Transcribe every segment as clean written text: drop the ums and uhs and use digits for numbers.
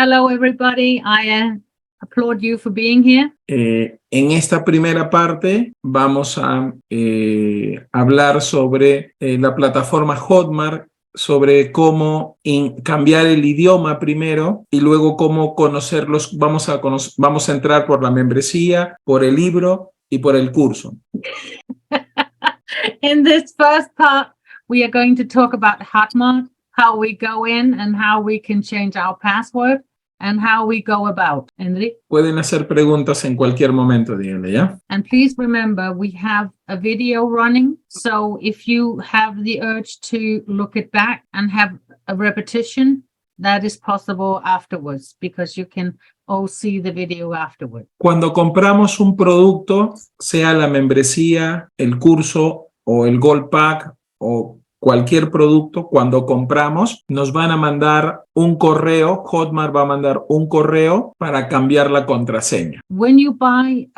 Hello, everybody. I applaud you for being here. En esta primera parte vamos a hablar sobre la plataforma Hotmart, sobre cómo cambiar el idioma primero y luego cómo conocerlos. Vamos a entrar por la membresía, por el libro y por el curso. In this first part, we are going to talk about Hotmart, how we go in and how we can change our password and how we go about. Pueden hacer preguntas en cualquier momento, díganle, ¿ya? And please remember, we have a video running. So if you have the urge to look it back and have a repetition, that is possible afterwards because you can all see the video afterwards. Cuando compramos un producto, sea la membresía, el curso o el Gold Pack o cualquier producto, cuando compramos, nos van a mandar un correo, Hotmart va a mandar un correo para cambiar la contraseña. When you buy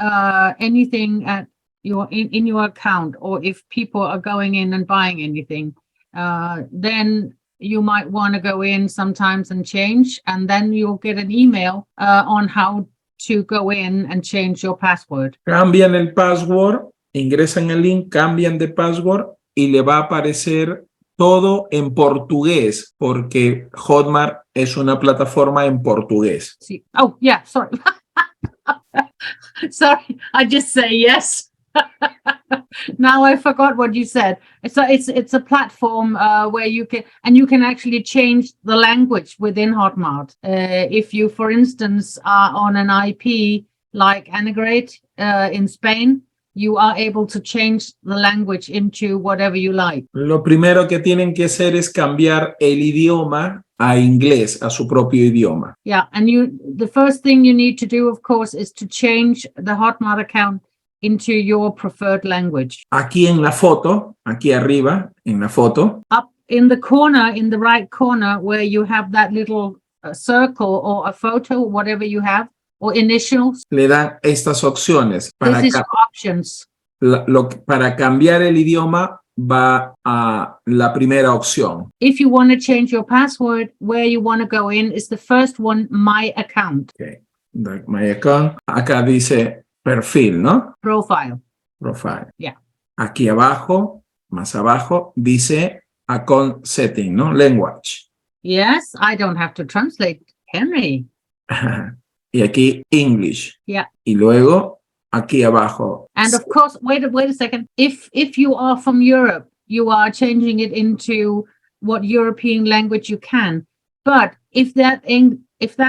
anything at in your account, or if people are going in and buying anything, then you might want to go in sometimes and change, and then you'll get an email on how to go in and change your password. Cambian el password, ingresan el link, cambian de password y le va a aparecer todo en portugués, porque Hotmart es una plataforma en portugués. Sí. Oh, yeah, sorry. Sorry, I just say yes. Now I forgot what you said. It's a platform where you can actually change the language within Hotmart. If you, for instance, are on an IP like Anagrade in Spain, you are able to change the language into whatever you like. Lo primero que tienen que hacer es cambiar el idioma a inglés, a su propio idioma. Yeah, and the first thing you need to do, of course, is to change the Hotmart account into your preferred language. Aquí en la foto, aquí arriba, en la foto. Up in the corner, in the right corner, where you have that little circle or a photo, whatever you have, or initials. Le dan estas opciones. This is options. Para cambiar el idioma va a la primera opción. If you want to change your password, where you want to go in is the first one, My Account. Okay. My Account. Acá dice perfil, ¿no? Profile. Profile. Yeah. Aquí abajo, más abajo, dice Account Setting, ¿no? Language. Yes, I don't have to translate, Henry. Y aquí English. Yeah. Y luego aquí abajo. And of course, wait a second. If you are from Europe, you are changing it into what European language you can. But if that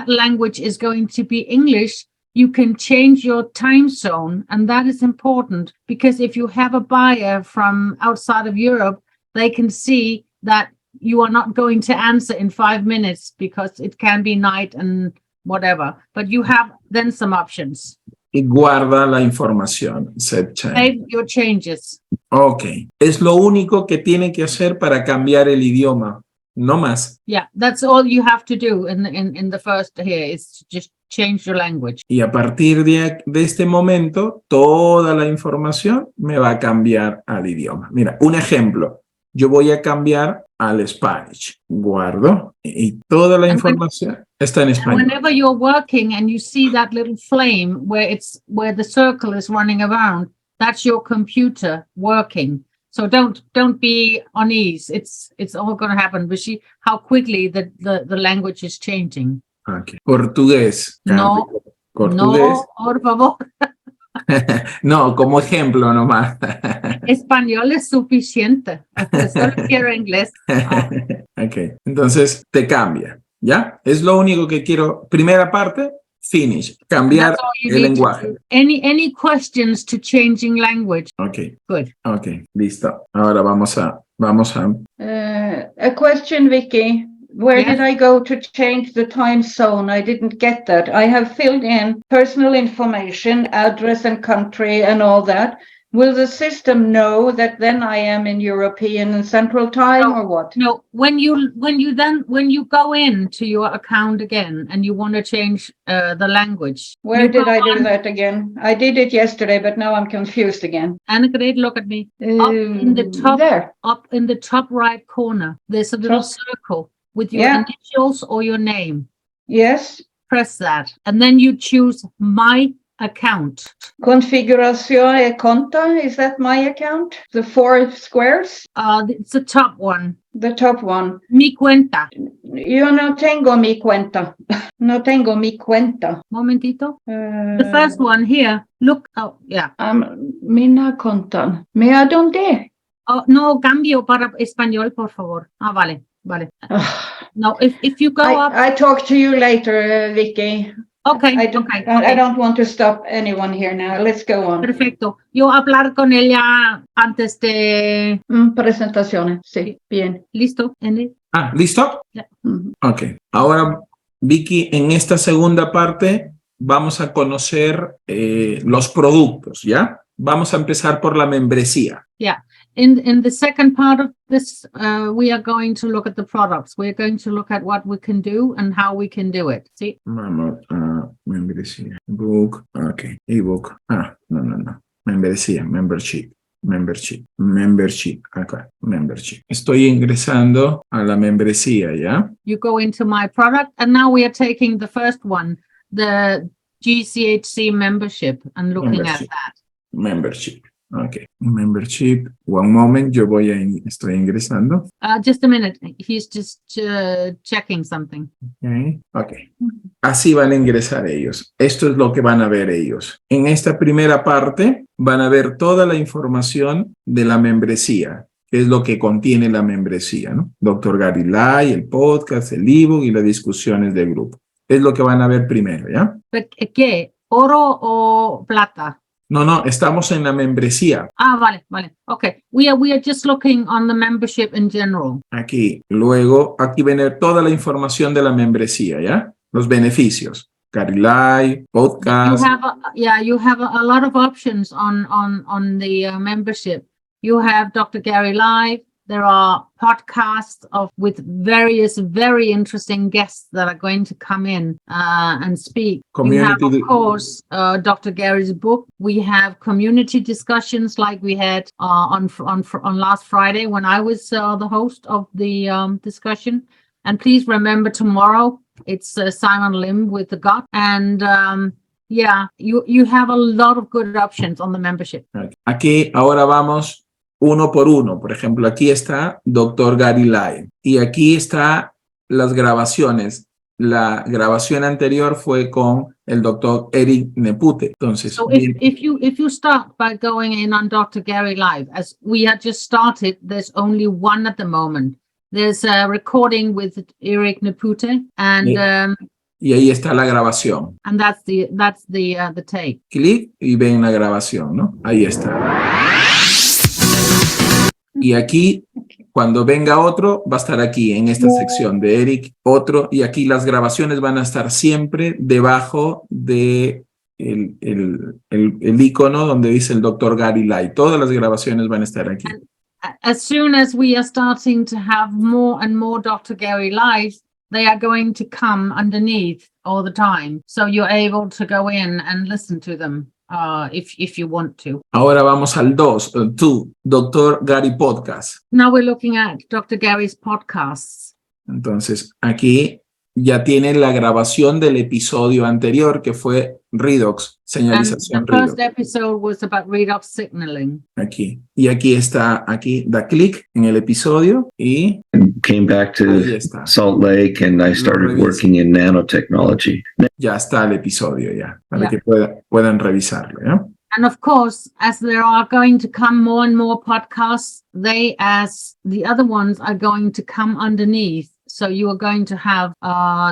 language is going to be English, you can change your time zone, and that is important because if you have a buyer from outside of Europe, they can see that you are not going to answer in 5 minutes because it can be night and whatever, but you have then some options. Y guarda la información. Save your changes. Ok. Es lo único que tiene que hacer para cambiar el idioma. No más. Yeah, that's all you have to do in the first here is to just change your language. Y a partir de este momento, toda la información me va a cambiar al idioma. Mira, un ejemplo. Yo voy a cambiar al Spanish. Guardo y toda la información está en español. Whenever you're working and you see that little flame where the circle is running around, that's your computer working. So don't be unease. It's all going to happen. But see how quickly the language is changing. Okay. Portugués. No, Portugués. No, por favor. No, como ejemplo nomás. Español es suficiente. Solo quiero inglés. Ok, entonces te cambia, ¿ya? Es lo único que quiero. Primera parte, finish. Cambiar el lenguaje. Any questions to changing language? Ok. Good. Ok, listo. Ahora vamos a. A question, Vicky. Where did I go to change the time zone? I didn't get that. I have filled in personal information, address and country and all that. Will the system know that then I am in European and Central Time or what? No, when you go into your account again and you want to change the language. Where did I do that again? I did it yesterday, but now I'm confused again. Annegret, look at me. Up in the top, there. Up in the top right corner, there's a little circle with your initials or your name. Yes. Press that. And then you choose My Account. Configuración de cuenta, is that my account? The 4 squares? It's the top one. The top one. Mi cuenta. Yo no tengo mi cuenta. No tengo mi cuenta. Momentito. The first one here. Look. Oh, yeah. Mina cuenta. ¿Me dónde? Oh, no, cambio para español, por favor. Vale. No, if you go up. I talk to you later, Vicky. Okay. I don't want to stop anyone here now. Let's go on. Perfecto. Yo hablar con ella antes de... Presentaciones. Sí, bien. ¿Listo, Andy? ¿Listo? Yeah. Ok. Ahora, Vicky, en esta segunda parte vamos a conocer los productos, ¿ya? Vamos a empezar por la membresía. Yeah. In the second part of this, we are going to look at the products. We're going to look at what we can do and how we can do it. ¿Sí? Vamos a membresía. Book. Ok. Ebook. No. Membresía. Membership. Acá. Membership. Estoy ingresando a la membresía, ¿ya? You go into My Product, and now we are taking the first one, the GCHC membership, and looking at that. Membership. Ok. Membership. One moment. Estoy ingresando. Just a minute. He's just checking something. Ok. Así van a ingresar ellos. Esto es lo que van a ver ellos. En esta primera parte van a ver toda la información de la membresía, que es lo que contiene la membresía, ¿no? Dr. Gary Lai, el podcast, el ebook y las discusiones del grupo. Es lo que van a ver primero, ¿ya? ¿Qué? ¿Oro o plata? No, estamos en la membresía. Vale. Okay. We are just looking on the membership in general. Aquí. Luego, aquí viene toda la información de la membresía, ¿ya? Los beneficios. Gary Live, podcast. You have a lot of options on the membership. You have Dr. Gary Live. There are podcasts with various very interesting guests that are going to come in and speak. We have, of course, Dr. Gary's book. We have community discussions like we had on last Friday when I was the host of the discussion. And please remember tomorrow, it's Simon Lim with the gut. And you have a lot of good options on the membership. Aquí ahora vamos uno por uno. Por ejemplo, aquí está Dr. Gary Lai y aquí está las grabaciones. La grabación anterior fue con el Dr. Eric Nepute. Entonces, so if you start by going in on Dr. Gary Live, as we had just started, there's only one at the moment. There's a recording with Eric Nepute, and y ahí está la grabación. And that's the tape. Clic y ven la grabación, ¿no? Ahí está. Y aquí, cuando venga otro, va a estar aquí, en esta sección de Eric, otro, y aquí las grabaciones van a estar siempre debajo de el icono donde dice el Dr. Gary Lai. Todas las grabaciones van a estar aquí. As soon as we are starting to have more and more Dr. Gary Lives, they are going to come underneath all the time. So you're able to go in and listen to them. If you want to. Ahora vamos al 2, Dr. Gary Podcast. Now we're looking at Dr. Gary's podcasts. Entonces, aquí ya tienen la grabación del episodio anterior, que fue Redox, señalización And the Redox. first episode was about redox signaling. Aquí. Y aquí está, da clic en el episodio y came back to Salt Lake and I started working in nanotechnology. Ya está el episodio ya, para que puedan revisarlo, ¿ya? And of course, as there are going to come more and more podcasts, they, as the other ones, are going to come underneath. So you are going to have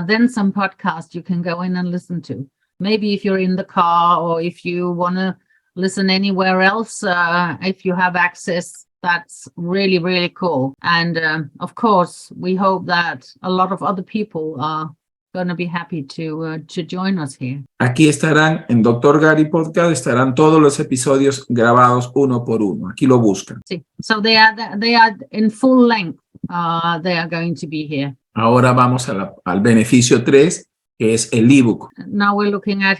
then some podcasts you can go in and listen to. Maybe if you're in the car or if you want to listen anywhere else, if you have access, that's really, really cool. And of course, we hope that a lot of other people are going to be happy to join us here. Aquí estarán, en Dr. Gary Podcast, estarán todos los episodios grabados uno por uno. Aquí lo buscan. Sí. So they are in full length. They are going to be here. Ahora vamos al beneficio 3, que es el ebook. Now we're looking at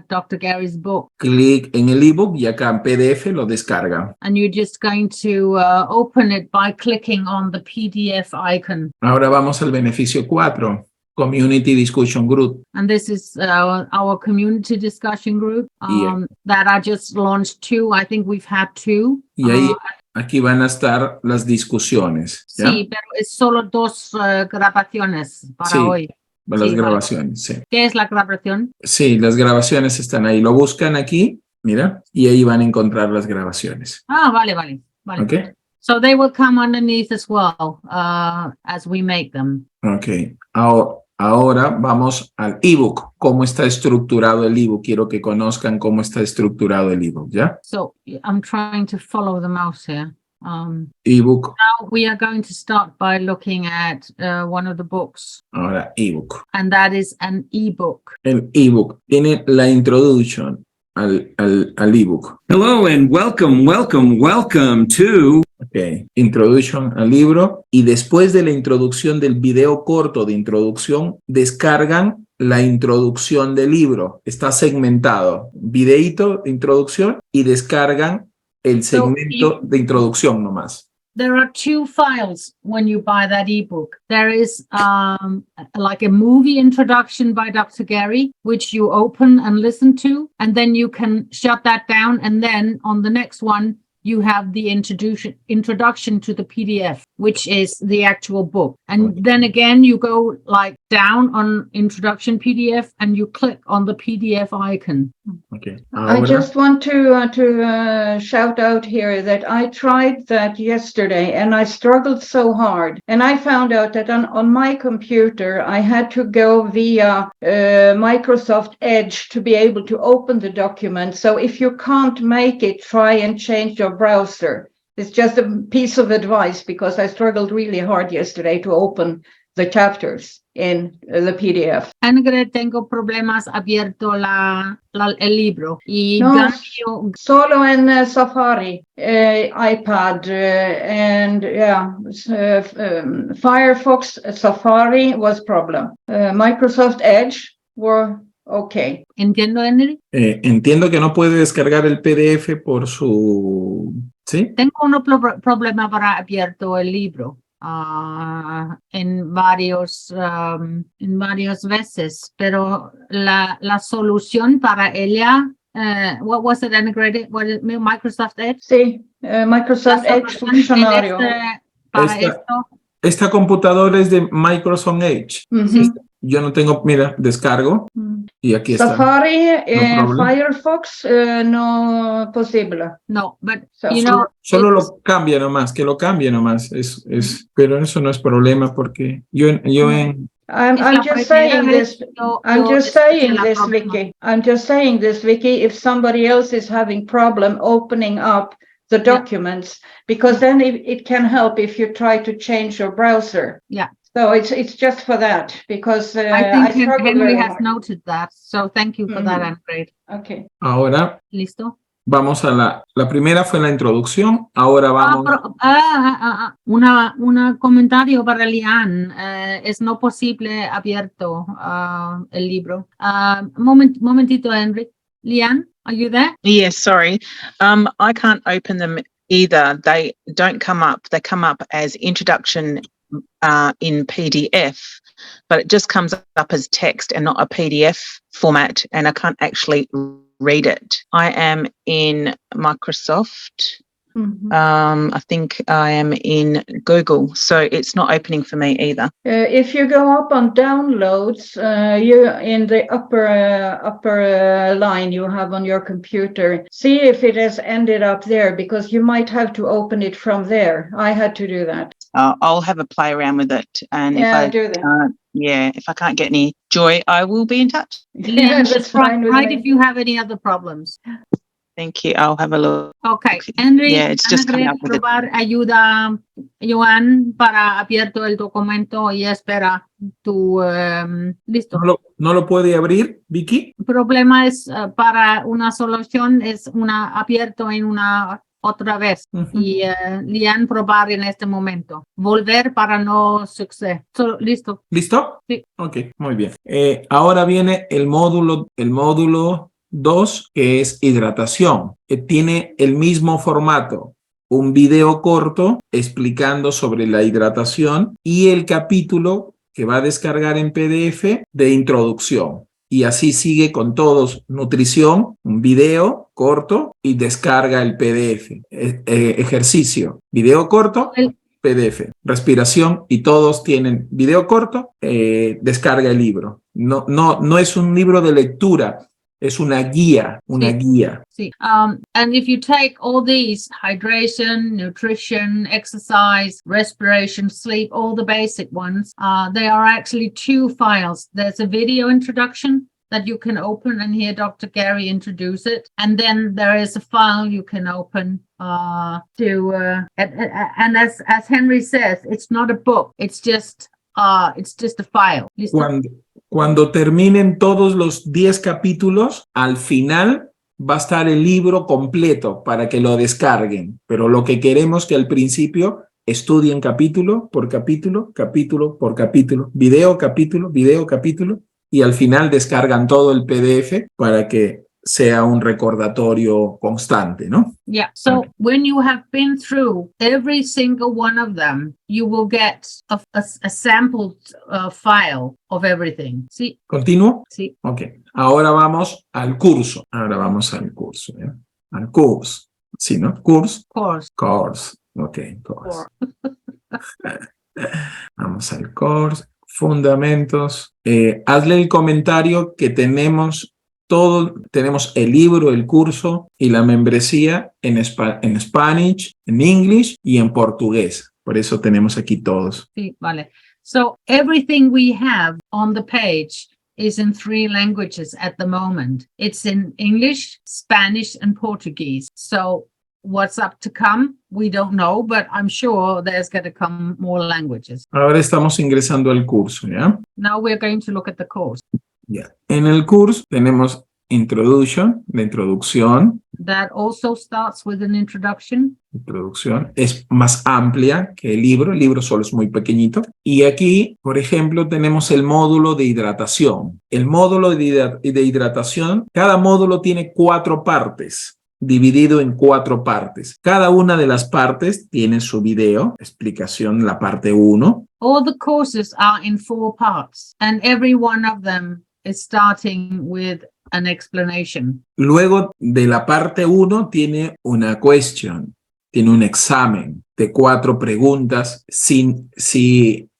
Dr. Gary's book. Clic en el ebook y acá en PDF lo descarga. And you're just going to open it by clicking on the PDF icon. Ahora vamos al beneficio 4. Community Discussion Group. And this is our community discussion group that I just launched two. I think we've had two. Y ahí, aquí van a estar las discusiones. ¿Ya? Sí, pero es solo dos grabaciones para Sí, hoy. las Sí, grabaciones, vale. sí. ¿Qué es la grabación? Sí, las grabaciones están ahí. Lo buscan aquí, mira, y ahí van a encontrar las grabaciones. Ah, vale. Okay. So they will come underneath as well as we make them. Ok. Ahora vamos al ebook. ¿Cómo está estructurado el ebook? Quiero que conozcan cómo está estructurado el ebook, ¿ya? So I'm trying to follow the mouse here. Ebook. Now we are going to start by looking at one of the books. Ahora, ebook. And that is an ebook. El ebook tiene la introduction al ebook. Hello and welcome to... Ok, introduction al libro, y después de la introducción del video corto de introducción, descargan la introducción del libro. Está segmentado, videíto de introducción, y descargan el segmento de introducción nomás. There are two files when you buy that ebook. There is like a movie introduction by Dr. Gary, which you open and listen to, and then you can shut that down. And then on the next one, you have the introduction to the PDF, which is the actual book. And then again, you go like down on introduction PDF and you click on the PDF icon. Okay. I just want to shout out here that I tried that yesterday and I struggled so hard. And I found out that on my computer, I had to go via Microsoft Edge to be able to open the document. So if you can't make it, try and change your browser. It's just a piece of advice because I struggled really hard yesterday to open the chapters in the PDF. Angre, tengo problemas abierto el libro. Y no, solo en Safari, iPad, and Firefox, Safari was problem. Microsoft Edge were okay. ¿Entiendo, Henry? Entiendo que no puede descargar el PDF por su... ¿Sí? Tengo un problema para abierto el libro. En varias veces, pero la solución para ella, what was it integrated? What is Microsoft Edge? Sí, Microsoft Edge funcionario. Esta computadora es de Microsoft Edge. Sí. Yo no tengo, mira, descargo y aquí está. Safari, Firefox, no posible. No, but so, you know, solo lo cambia nomás, que lo cambie nomás. Pero eso no es problema porque yo en I'm just saying this. I'm just saying this, Vicky. I'm just saying this, Vicky. If somebody else is having problem opening up the documents, because then it can help if you try to change your browser. Yeah. So it's just for that because I think Henry has noted that. So thank you for that, Andrea. Okay. Ahora. Listo. Vamos a la primera fue la introducción. Ahora vamos. Una comentario para Lian. Es no posible abierto el libro. Momentito, Henry. Lian, are you there? Yes, sorry. I can't open them either. They don't come up. They come up as introduction in PDF, but it just comes up as text and not a PDF format, and I can't actually read it. I am in Microsoft. I think I am in Google, so it's not opening for me either. If you go up on downloads, you in the upper line you have on your computer, see if it has ended up there, because you might have to open it from there. I had to do that. I'll have a play around with it, and if I can't get any joy, I will be in touch. Yeah, that's fine. Right, if you have any other problems. Thank you. I'll have a look. Okay, Henry, yeah, it's just coming up with it. Ayuda, Joan, para abierto el documento y espera tu listo. ¿No lo puede abrir, Vicky? El problema es para una solución es abierto en una otra vez y Lian probar en este momento. Volver para no suceder. ¿Listo? ¿Listo? Sí. Ok, muy bien. Ahora viene el módulo 2, que es hidratación. Tiene el mismo formato. Un video corto explicando sobre la hidratación y el capítulo que va a descargar en PDF de introducción. Y así sigue con todos, nutrición, un video corto y descarga el PDF. Ejercicio, video corto, PDF, respiración y todos tienen video corto, descarga el libro. No es un libro de lectura, es una guía, guía. Sí. And if you take all these, hydration, nutrition, exercise, respiration, sleep, all the basic ones, they are actually 2 files. There's a video introduction that you can open and hear Dr. Gary introduce it. And then there is a file you can open and as Henry says, it's not a book, it's just a file. Cuando terminen todos los 10 capítulos, al final va a estar el libro completo para que lo descarguen. Pero lo que queremos que al principio estudien capítulo por capítulo, capítulo por capítulo, video, capítulo, y al final descargan todo el PDF para que sea un recordatorio constante, ¿no? Yeah. So when you have been through every single one of them, you will get a sampled file of everything. ¿Sí? ¿Continuo? Sí. Ok. Ahora vamos al curso. ¿Ya? Al curso. Sí, ¿no? Course. Ok, course. Vamos al course. Fundamentos. Hazle el comentario que tenemos el libro, el curso y la membresía en Spanish, en English y en portugués. Por eso tenemos aquí todos. Sí, vale. So everything we have on the page is in 3 languages at the moment. It's in English, Spanish, and Portuguese. So what's up to come, we don't know, but I'm sure there's going to come more languages. Ahora estamos ingresando al curso, ¿ya? Now we're going to look at the course. Yeah. En el curso tenemos introduction, la introducción. That also starts with an introduction. Introducción es más amplia que el libro solo es muy pequeñito. Y aquí, por ejemplo, tenemos el módulo de hidratación. El módulo de hidratación, cada módulo tiene 4 partes, dividido en 4 partes. Cada una de las partes tiene su video, explicación, la parte 1. All the courses are in 4 parts, and every one of them is starting with an explanation. Luego de la parte 1 tiene una question, tiene un examen de 4 preguntas. Si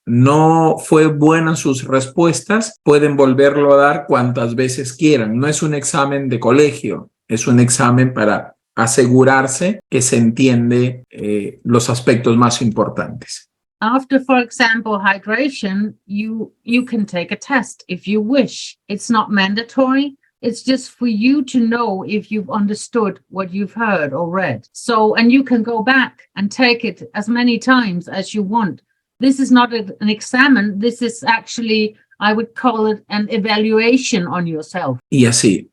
no fue buenas sus respuestas, pueden volverlo a dar cuantas veces quieran. No es un examen de colegio, es un examen para asegurarse que se entiende los aspectos más importantes. After, for example, hydration, you can take a test if you wish. It's not mandatory. It's just for you to know if you've understood what you've heard or read. So, and you can go back and take it as many times as you want. This is not an examen. This is actually, I would call it an evaluation on yourself. Y así,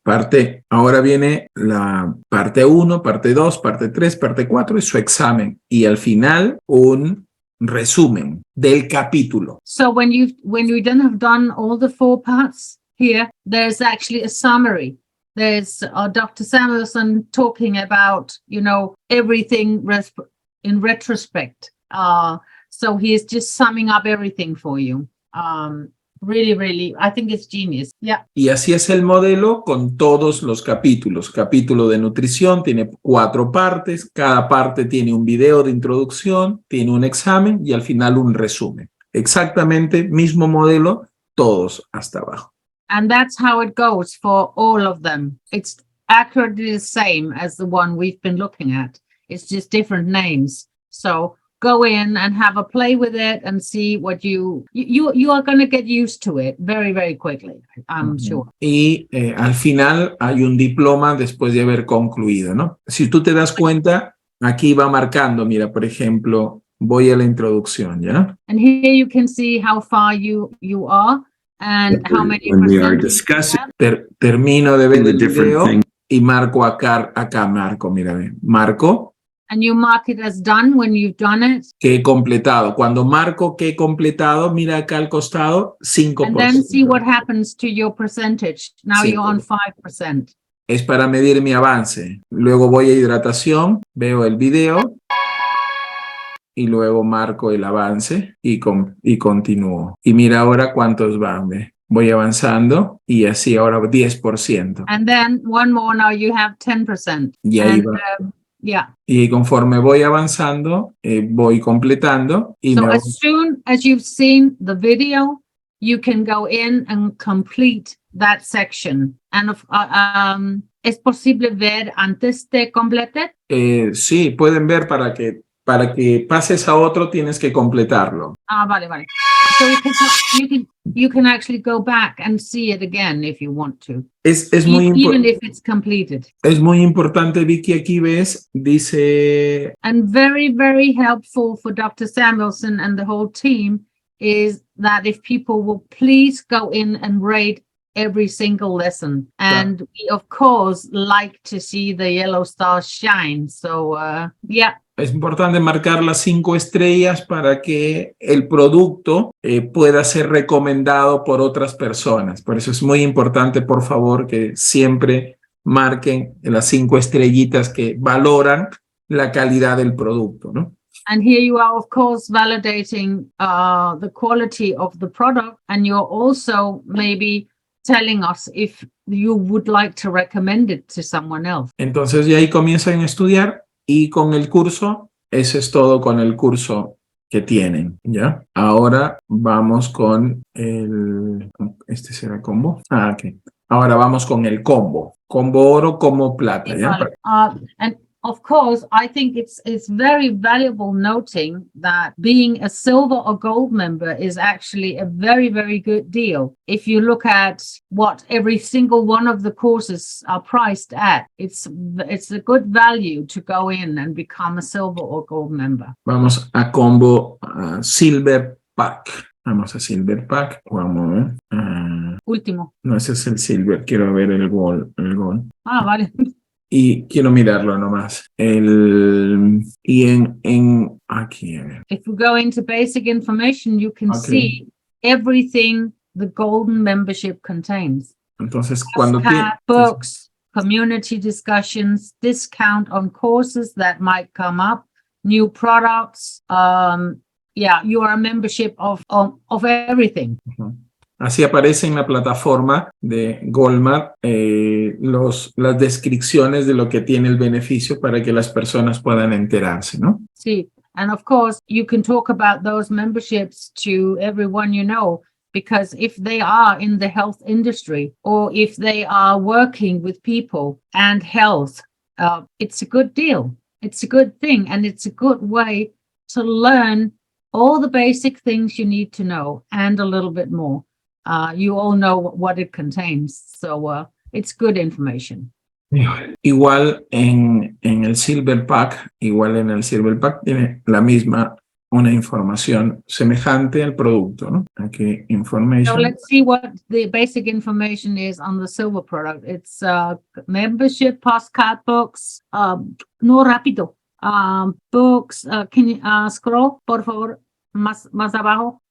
ahora viene la parte 1, parte 2, parte 3, parte 4 y su examen. Y al final, un resumen del capítulo. So when you then have done all the 4 parts here, there's actually a summary. There's Dr. Samuelson talking about, everything in retrospect. So he is just summing up everything for you. Really, I think it's genius. Yeah. Y así es el modelo con todos los capítulos. Capítulo de nutrición tiene 4 partes. Cada parte tiene un video de introducción, tiene un examen y al final un resumen. Exactamente mismo modelo, todos hasta abajo. And that's how it goes for all of them. It's accurately the same as the one we've been looking at. It's just different names. So go in and have a play with it and see what you are going to get used to it very, very quickly, I'm sure. Y al final hay un diploma después de haber concluido, ¿no? Si tú te das cuenta, aquí va marcando, mira, por ejemplo, voy a la introducción, ¿ya? And here you can see how far you are and how many when we are percent discussing Termino de ver the el different video things. y marco acá marco, mira, marco. And you mark it as done when you've done it. Que he completado. Cuando marco que he completado, mira acá al costado, 5%. And then see what happens to your percentage. Now you're on 5%. Es para medir mi avance. Luego voy a hidratación, veo el video y luego marco el avance y continúo. Y mira ahora cuántos van, ¿ve? Voy avanzando y así ahora 10%. And then one more, now you have 10%. Y ahí And, va. Yeah. Y conforme voy avanzando, voy completando y So as soon as you've seen the video, you can go in and complete that section. And ¿es posible ver antes de completar? Sí, pueden ver para que pases a otro tienes que completarlo. Vale. So you can actually go back and see it again if you want to. Even if it's completed. Es muy importante, Vicky, aquí ves, dice... And very, very helpful for Dr. Samuelson and the whole team is that if people will please go in and rate every single lesson. And we, of course, like to see the yellow stars shine. So, yeah. Es importante marcar las 5 estrellas para que el producto pueda ser recomendado por otras personas. Por eso es muy importante, por favor, que siempre marquen las 5 estrellitas que valoran la calidad del producto, ¿no? And here you are, of course, validating the quality of the product. And you're also maybe telling us if you would like to recommend it to someone else. Entonces, ya ahí comienzan a estudiar. Y con el curso, eso es todo con el curso que tienen, ¿ya? Ahora vamos con el... ¿Este será combo? Ok. Ahora vamos con el combo. Combo oro, combo plata, ¿ya? And of course, I think it's very valuable noting that being a silver or gold member is actually a very, very good deal. If you look at what every single one of the courses are priced at, it's a good value to go in and become a silver or gold member. Vamos a combo silver pack. Vamos a silver pack. Vamos a ver. Último. No, ese es el silver. Quiero ver el gold. Vale. Y quiero mirarlo nomás. Y en aquí, a ver. If you go into basic information, you can see everything the golden membership contains. Entonces, cuando books, community discussions, discount on courses that might come up, new products. You are a membership of everything. Así aparece en la plataforma de Goldmar las descripciones de lo que tiene el beneficio para que las personas puedan enterarse, ¿no? Sí, and of course you can talk about those memberships to everyone you know, because if they are in the health industry or if they are working with people and health, it's a good deal. It's a good thing, and it's a good way to learn all the basic things you need to know and a little bit more. You all know what it contains, so it's good information. Igual en el Silver Pack, tiene la misma, una información semejante al producto, ¿no? Aquí, information. So let's see what the basic information is on the silver product. It's membership, postcard books, no rápido, books, can you scroll, por favor, más abajo?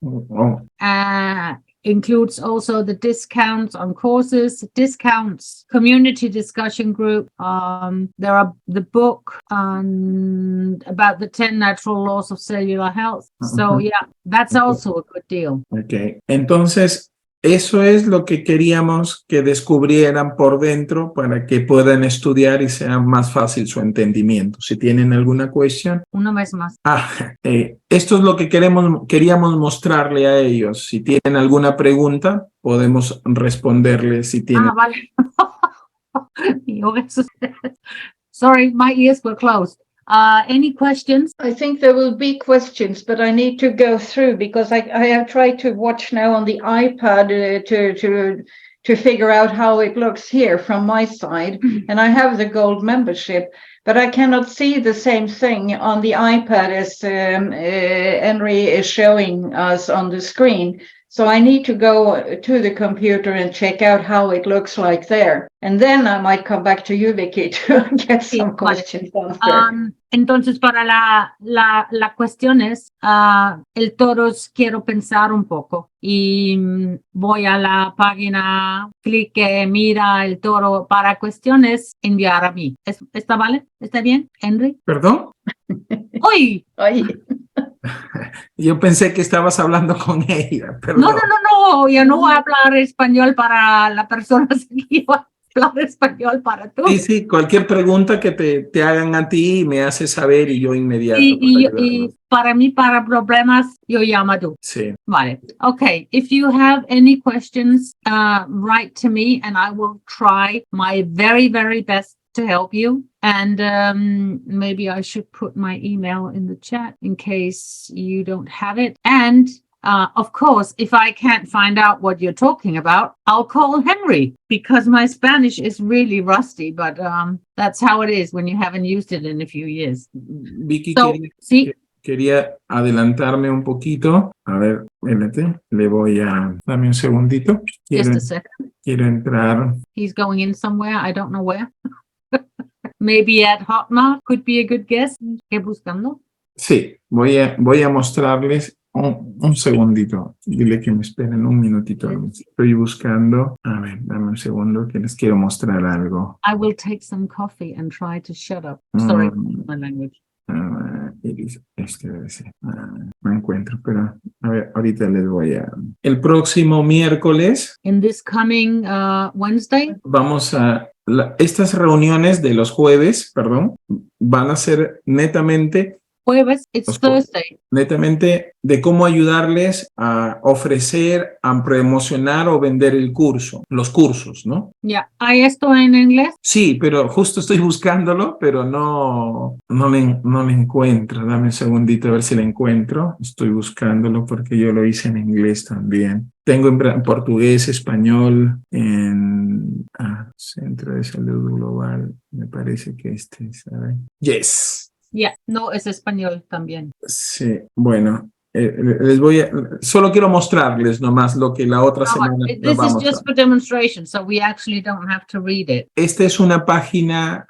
Includes also the discounts on courses, discounts, community discussion group. There are the book about the 10 natural laws of cellular health. So yeah, that's also a good deal. Okay. Entonces, eso es lo que queríamos que descubrieran por dentro para que puedan estudiar y sea más fácil su entendimiento. Si tienen alguna cuestión. Una vez más. Esto es lo que queríamos mostrarle a ellos. Si tienen alguna pregunta, podemos responderles si tienen. Vale. Sorry, my ears were closed. Any questions? I think there will be questions, but I need to go through because I have tried to watch now on the iPad to figure out how it looks here from my side. And I have the gold membership, but I cannot see the same thing on the iPad as Henry is showing us on the screen. So I need to go to the computer and check out how it looks like there. And then I might come back to you, Vicky, to get some questions after. Entonces, para la cuestión es, el toros quiero pensar un poco y voy a la página, clique, mira el toro para cuestiones, enviar a mí. ¿Está vale? ¿Está bien, Henry? ¿Perdón? ¡Uy! Ay. Yo pensé que estabas hablando con ella, perdón. No, yo no voy a hablar español para la persona, yo voy a hablar español para tú. Sí, cualquier pregunta que te hagan a ti me hace saber y yo inmediato. Y para mí, para problemas, yo llamo a tú. Sí. Vale. Okay. If you have any questions, write to me and I will try my very, very best to help you. And maybe I should put my email in the chat in case you don't have it. And of course, if I can't find out what you're talking about, I'll call Henry because my Spanish is really rusty, but that's how it is when you haven't used it in a few years. Vicky, So, quería adelantarme un poquito. A ver, espérate, dame un segundito. Just a second. Quiero entrar. He's going in somewhere, I don't know where. Maybe at Hotmart could be a good guess. ¿Qué buscando? Sí, voy a mostrarles un segundito. Dile que me esperen un minutito. Estoy buscando. A ver, dame un segundo que les quiero mostrar algo. I will take some coffee and try to shut up. Sorry, my language. Este debe ser. No encuentro, pero a ver, ahorita les voy a... El próximo miércoles. In this coming Wednesday. Vamos a... Estas reuniones de los jueves, perdón, van a ser netamente... Jueves, it's Thursday. Netamente de cómo ayudarles a ofrecer, a promocionar o vender el curso, los cursos, ¿no? Ya, ¿hay esto en inglés? Sí, pero justo estoy buscándolo, pero no me encuentro. Dame un segundito a ver si lo encuentro. Estoy buscándolo porque yo lo hice en inglés también. Tengo en portugués, español, en Centro de Salud Global. Me parece que ¿sabe? Yes. Yeah, no, es español también. Sí, bueno, solo quiero mostrarles nomás lo que la otra semana This is just for demonstration, so we actually don't have to read it. Esta es una página,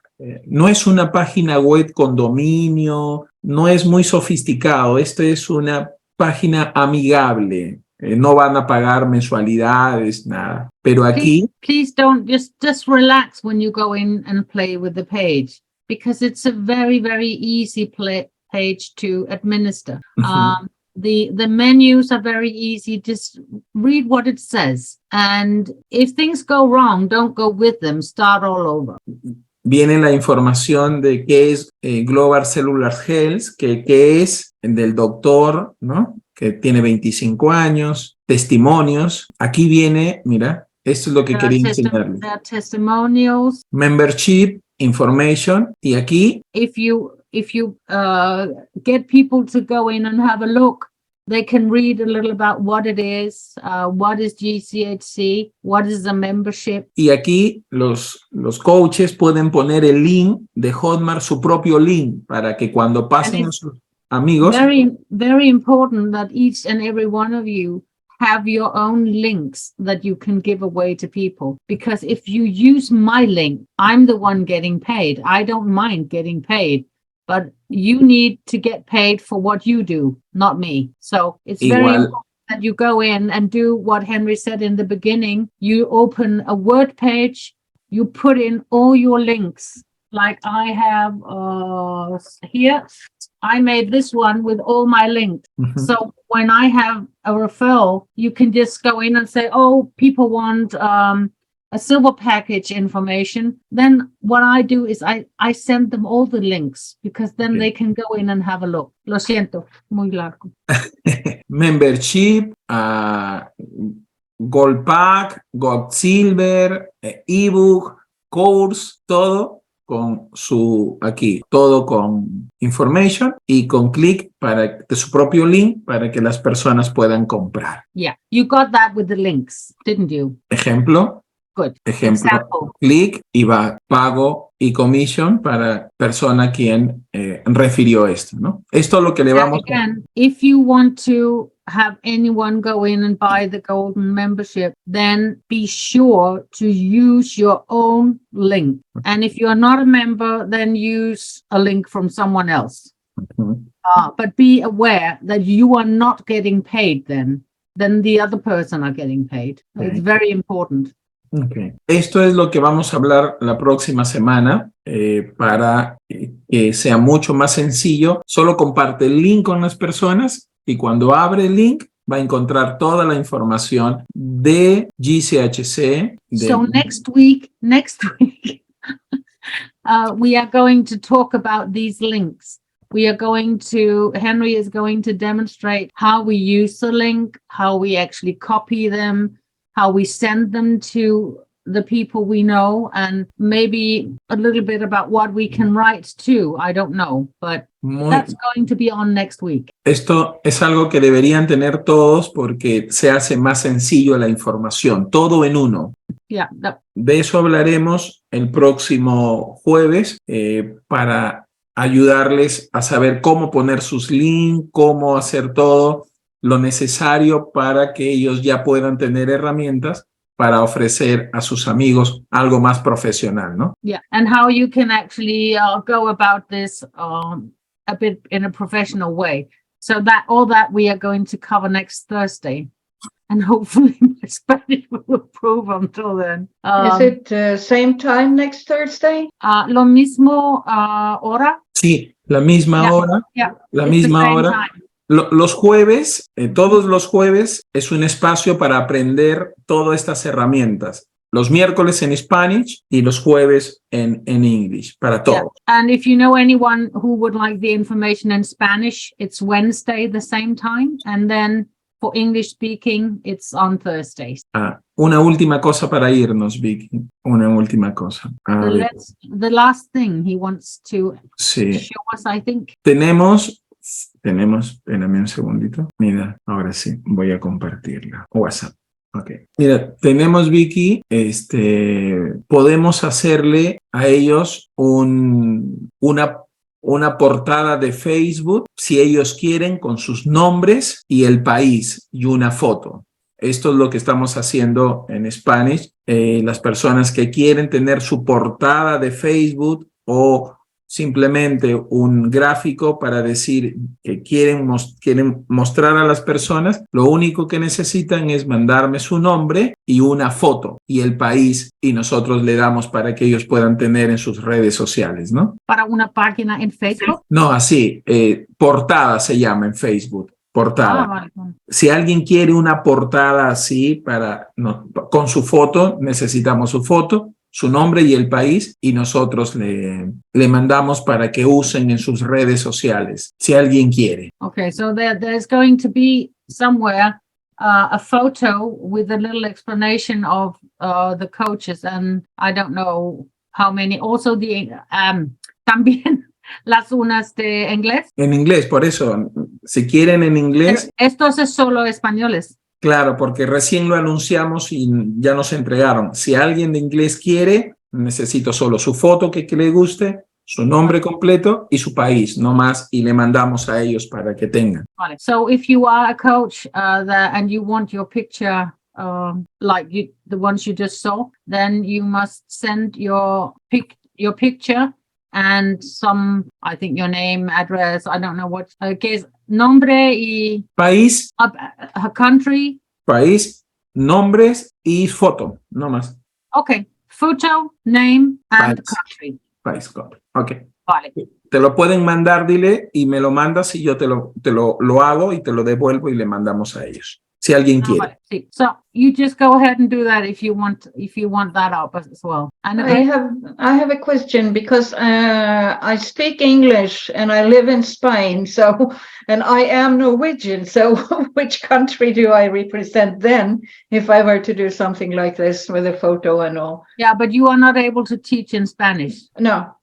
no es una página web con dominio, no es muy sofisticado, esta es una página amigable. No van a pagar mensualidades, nada. Pero aquí... Please don't, just relax when you go in and play with the page. Because it's a very, very easy page to administer. The menus are very easy. Just read what it says. And if things go wrong, don't go with them. Start all over. Viene la información de qué es Global Cellular Health, qué es del doctor, ¿no? Que tiene 25 años, testimonios. Aquí viene, mira, esto es lo que quería enseñarles. Testimonials. Membership, information, y aquí if you get people to go in and have a look, they can read a little about what it is, what is GCHC, what is the membership. Y aquí los coaches pueden poner el link de Hotmart, su propio link, para que cuando pasen a sus amigos. Very, very important that each and every one of you have your own links that you can give away to people. Because if you use my link, I'm the one getting paid. I don't mind getting paid, but you need to get paid for what you do, not me. So it's very important that you go in and do what Henry said in the beginning. You open a Word page, you put in all your links. Like I have here, I made this one with all my links. So when I have a referral, you can just go in and say, oh, people want a silver package information. Then what I do is I send them all the links because then they can go in and have a look. Lo siento, muy largo. Membership, Gold Pack, Gold Silver, ebook, course, todo. Con todo con information y con clic de su propio link para que las personas puedan comprar. Yeah, you got that with the links, didn't you? Ejemplo. Good. Ejemplo, clic y va pago y commission para persona quien refirió esto, ¿no? Esto es lo que le vamos a... If you want to have anyone go in and buy the golden membership, then be sure to use your own link. And if you're not a member, then use a link from someone else. But be aware that you are not getting paid then the other person are getting paid. Okay. It's very important. Okay. Esto es lo que vamos a hablar la próxima semana para que sea mucho más sencillo. Solo comparte el link con las personas y cuando abre el link va a encontrar toda la información de GCHC. So next week, we are going to talk about these links. Henry is going to demonstrate how we use the link, how we actually copy them, how we send them to the people we know, and maybe a little bit about what we can write too. I don't know, but that's going to be on next week. Esto es algo que deberían tener todos porque se hace más sencillo la información, todo en uno. Yeah. De eso hablaremos el próximo jueves para ayudarles a saber cómo poner sus links, cómo hacer todo lo necesario para que ellos ya puedan tener herramientas para ofrecer a sus amigos algo más profesional, ¿no? Yeah, and how you can actually go about this a bit in a professional way. So all that we are going to cover next Thursday. And hopefully my Spanish will improve until then. Is it same time next Thursday? Lo mismo hora? Sí, la misma hora. Yeah, la misma hora. Los jueves, todos los jueves, es un espacio para aprender todas estas herramientas. Los miércoles en Spanish y los jueves en English, para todos. Yeah. And if you know anyone who would like the information in Spanish, it's Wednesday the same time. And then for English speaking, it's on Thursdays. Una última cosa para irnos, Vicky. Una última cosa. The last thing he wants to show us, I think. Tenemos, espérame un segundito. Mira, ahora sí, voy a compartirla. WhatsApp. Okay. Mira, tenemos, Vicky, podemos hacerle a ellos una portada de Facebook, si ellos quieren, con sus nombres y el país y una foto. Esto es lo que estamos haciendo en Spanish. Las personas que quieren tener su portada de Facebook o simplemente un gráfico para decir que quieren mostrar a las personas, lo único que necesitan es mandarme su nombre y una foto y el país y nosotros le damos para que ellos puedan tener en sus redes sociales, ¿no? ¿Para una página en Facebook? No, así, portada se llama en Facebook. Portada. Vale. Si alguien quiere una portada así con su foto, necesitamos su foto, su nombre y el país y nosotros le mandamos para que usen en sus redes sociales, si alguien quiere. Okay, so there's going to be somewhere a photo with a little explanation of the coaches, and I don't know how many. Also también las unas de inglés. En inglés, por eso, si quieren en inglés. Pero estos es solo españoles. Claro, porque recién lo anunciamos y ya nos entregaron. Si alguien de inglés quiere, necesito solo su foto que le guste, su nombre completo y su país, no más, y le mandamos a ellos para que tengan. Vale. So if you are a coach and you want your picture the ones you just saw, then you must send your picture and I think your name, address, I don't know what, que es nombre y... País. Country. País, nombres y foto, no más. Okay, photo, name and country. País, country. Okay. Vale. Te lo pueden mandar, dile, y me lo mandas y yo te lo hago y te lo devuelvo y le mandamos a ellos. Si alguien quiere. Vale, sí. So you just go ahead and do that if you want that up as well. And I have a question because I speak English and I live in Spain, and I am Norwegian. So which country do I represent then if I were to do something like this with a photo and all? Yeah, but you are not able to teach in Spanish. No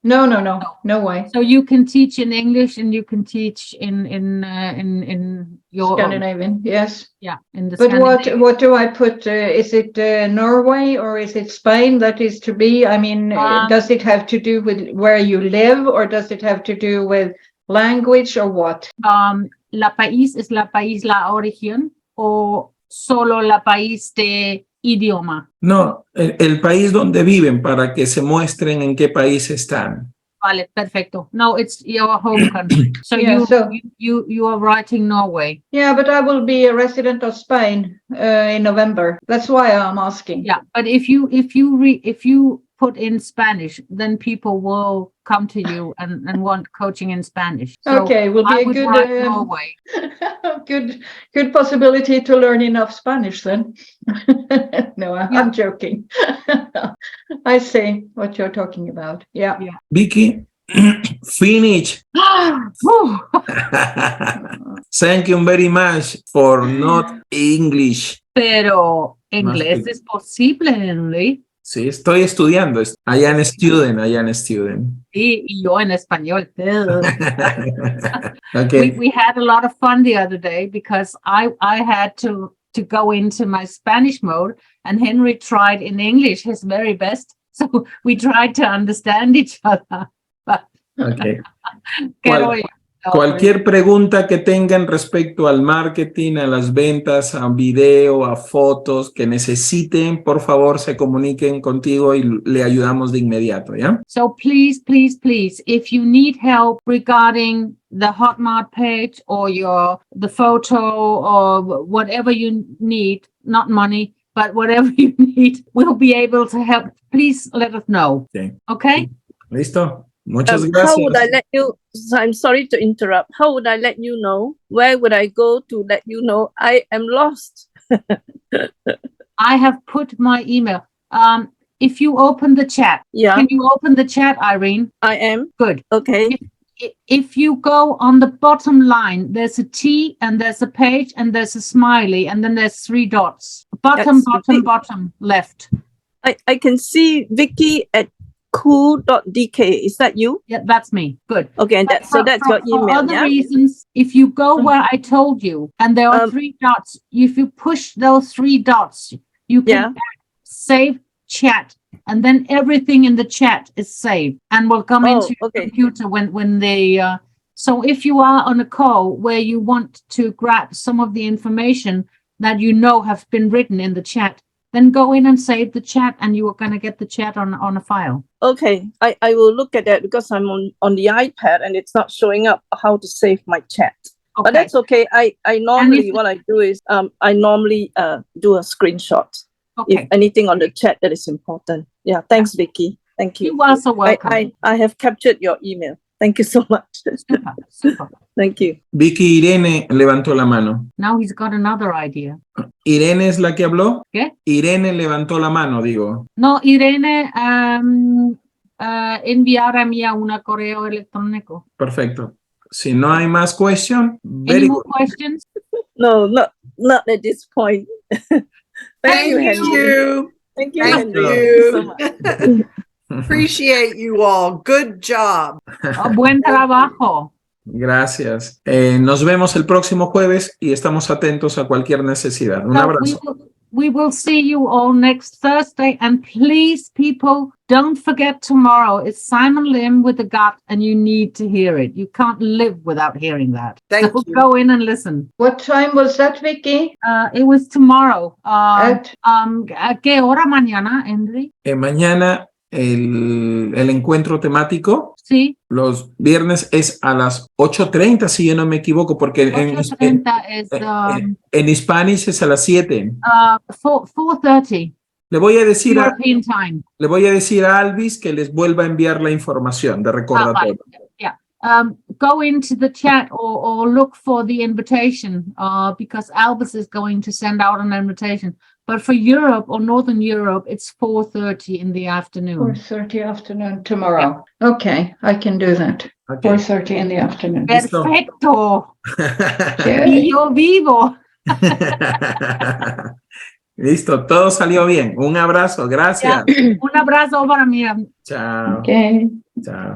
way. So you can teach in English and you can teach in your Scandinavian, yes. Yeah, in the But what do I put? Is it Norway or is it Spain that is to be? I mean, does it have to do with where you live or does it have to do with language or what? La país es la país, la origen o solo la país de idioma? No, el país donde viven para que se muestren en qué país están. Vale, perfecto. No, it's your home country. So you are writing Norway. Yeah, but I will be a resident of Spain in November. That's why I'm asking. Yeah, but if you put in Spanish, then people will come to you and want coaching in Spanish. So Okay, will be I a would good write Norway. good possibility to learn enough Spanish then. No, I'm joking. I see what you're talking about. Yeah. Vicky, finish. Thank you very much for not English. Pero inglés es posible, Henry. Sí, estoy estudiando. I am a student. Y yo en español. Okay. We had a lot of fun the other day because I had to go into my Spanish mode, and Henry tried in English his very best. So we tried to understand each other. Okay. Cualquier Cualquier pregunta que tengan respecto al marketing, a las ventas, a video, a fotos que necesiten, por favor se comuniquen contigo y le ayudamos de inmediato, ¿ya? So please, if you need help regarding the Hotmart page or the photo or whatever you need, not money, but whatever you need, we'll be able to help. Please let us know. Okay? ¿Listo? Muchas gracias. How would I let you, I'm sorry to interrupt. How would I let you know? Where would I go to let you know I am lost? I have put my email. If you open the chat, can you open the chat, Irene? I am. Good. Okay. If you go on the bottom line, there's a T and there's a page and there's a smiley and then there's 3 dots. Bottom left. I can see Vicky at cool.dk. Is that you? Yeah, that's me. Good. Okay, and that's your email. For other reasons, if you go where I told you and there are 3 dots, if you push those 3 dots, you can save chat, and then everything in the chat is saved and will come into your computer when they so if you are on a call where you want to grab some of the information that you know have been written in the chat, then go in and save the chat, and you are going to get the chat on a file. Okay, I will look at that because I'm on the iPad and it's not showing up how to save my chat. Okay. But that's okay. I normally, what I do is I normally do a screenshot. If anything on the chat that is important. Yeah, thanks, Vicky. Thank you. You're also welcome. I have captured your email. Thank you so much. Super. Thank you. Vicky, Irene levantó la mano. Now he's got another idea. ¿Irene es la que habló? ¿Qué? Irene levantó la mano, digo. No, Irene enviar a mí un correo electrónico. Perfecto. Si no hay más questions, Any more questions? No, not at this point. Thank you, Henry. Thank you, Henry. Thank you so much. Appreciate you all. Good job. Buen trabajo. Gracias. Nos vemos el próximo jueves y estamos atentos a cualquier necesidad. Un abrazo. We will see you all next Thursday, and please, people, don't forget tomorrow. It's Simon Lim with the gut, and you need to hear it. You can't live without hearing that. Thank you. Go in and listen. What time was that, Vicky? It was tomorrow. ¿A qué hora mañana, Henry? Mañana el encuentro temático. Sí. Los viernes es a las 8:30, si yo no me equivoco, porque en Spanish es a las 7. 4:30. Le voy a decir European time. Le voy a decir a Alvis que les vuelva a enviar la información de recordatorio. Yeah. Go into the chat or look for the invitation because Alvis is going to send out an invitation. But for Europe or Northern Europe, it's 4:30 in the afternoon. 4:30 afternoon tomorrow. Yeah. Okay, I can do that. 4:30 in the afternoon. Perfecto. Yo vivo. Listo, todo salió bien. Un abrazo, gracias. Un abrazo para mí. Chao. Okay. Chao.